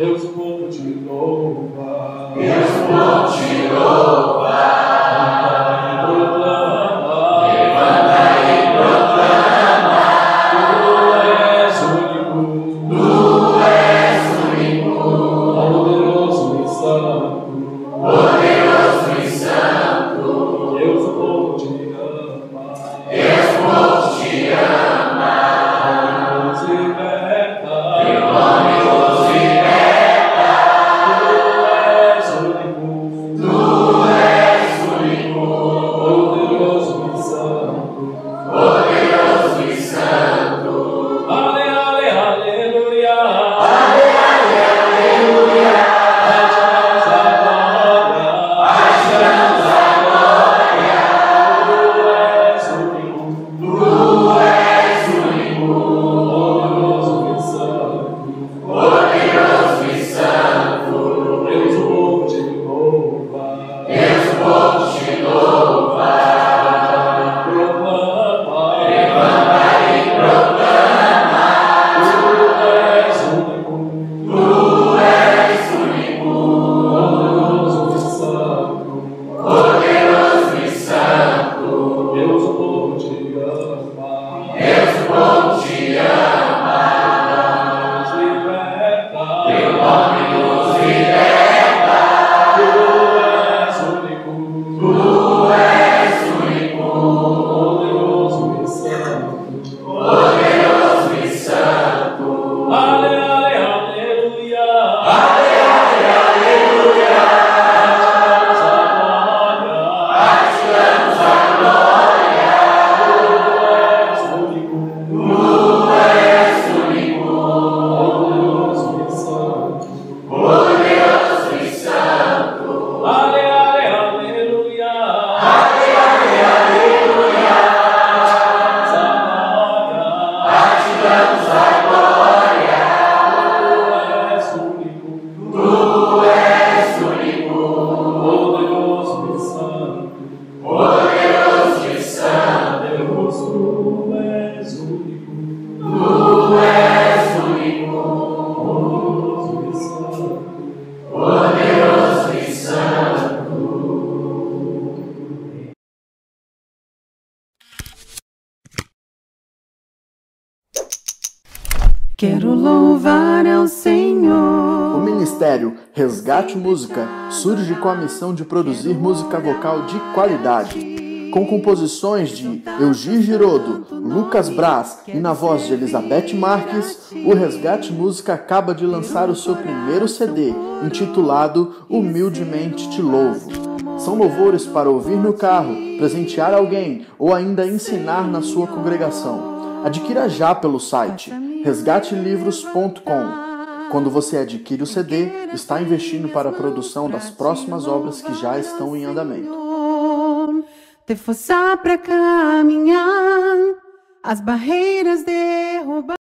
Deus, o povo te louva. Deus, o povo te louva. Levanta e proclama. Tu és único. Poderoso e santo. Poderoso e santo. Deus, o povo te ama. Deus, o povo te ama. Nos liberta. Teu nome nos liberta. Tu és único. Tu és único. Poderoso e santo. Poderoso e santo. Ale, ale, aleluia. Ale, ale, aleluia. A ti damos a glória. Tu és único. Poderoso e santo. Poderoso e santo. Deus, o povo te louva. Deus, o povo te louva. Proclama. Levanta e proclama. Tu és único. Tu és único. Poderoso e santo. Poderoso e santo. Deus, o povo te ama. Deus, o povo te ama. Nos liberta. Teu nome nos liberta. Tu és único. Tu és único. Poderoso e santo. Poderoso e santo. Ale, ale, aleluia. Ale, ale, aleluia. A ti damos a glória. A ti damos a glória. Tu és único. Tu és único. Poderoso e santo. Poderoso e santo. Ale, ale, aleluia. Ale, ale, aleluia. A ti damos a glória. Tu és único. Tu és único. Poderoso e santo. Poderoso e santo. Deus, tu és único. Tu és único. Poderoso e santo. Poderoso e santo. Quero louvar ao Senhor. O Ministério Resgate Música surge com a missão de produzir música vocal de qualidade, com composições de Eugir Girodo, Lucas Braz e na voz de Elizabeth Marques. O Resgate Música acaba de lançar o seu primeiro CD, intitulado Humildemente Te Louvo. São louvores para ouvir no carro, presentear alguém ou ainda ensinar na sua congregação. Adquira já pelo site resgatelivros.com. Quando você adquire o CD, está investindo para a produção das próximas obras que já estão em andamento. Ter força para caminhar, as barreiras derrubar.